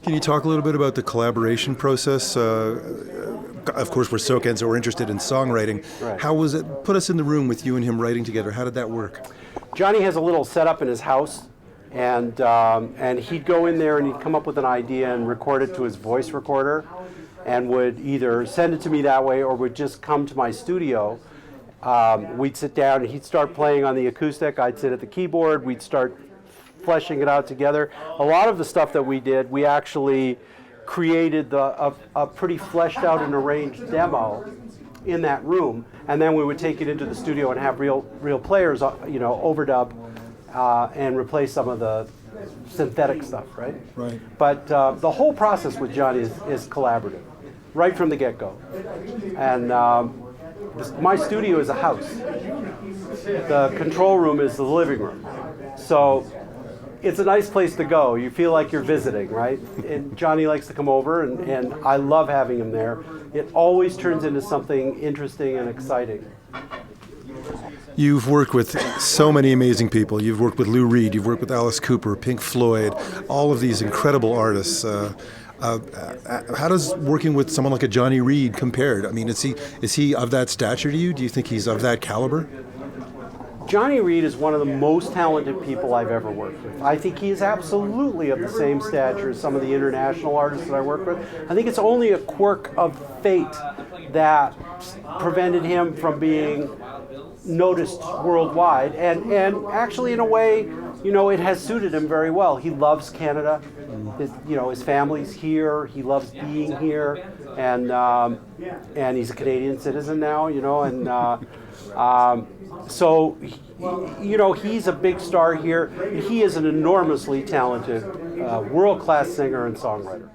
Can you talk a little bit about the collaboration process? Of course, we're SOCAN, so we're interested in songwriting. Right. How was it? Put us in the room with you and him writing together. How did that work? Johnny has a little setup in his house, and he'd go in there and he'd come up with an idea and record it to his voice recorder, and would either send it to me that way or would just come to my studio. We'd sit down and he'd start playing on the acoustic. I'd sit at the keyboard. We'd start fleshing it out together. A lot of the stuff that we did, we actually created a pretty fleshed out and arranged demo in that room, and then we would take it into the studio and have real players, overdub and replace some of the synthetic stuff, right? Right. But the whole process with Johnny is collaborative, right from the get-go. And my studio is a house. The control room is the living room. So it's a nice place to go. You feel like you're visiting, right? And Johnny likes to come over, and I love having him there. It always turns into something interesting and exciting. You've worked with so many amazing people. You've worked with Lou Reed, you've worked with Alice Cooper, Pink Floyd, all of these incredible artists. How does working with someone like a Johnny Reid compared? I mean, is he of that stature to you? Do you think he's of that caliber? Johnny Reid is one of the most talented people I've ever worked with. I think he is absolutely of the same stature as some of the international artists that I work with. I think it's only a quirk of fate that prevented him from being noticed worldwide, and actually in a way, it has suited him very well. He loves Canada. His family's here. He loves being here, and he's a Canadian citizen now. So, he's a big star here. He is an enormously talented, world-class singer and songwriter.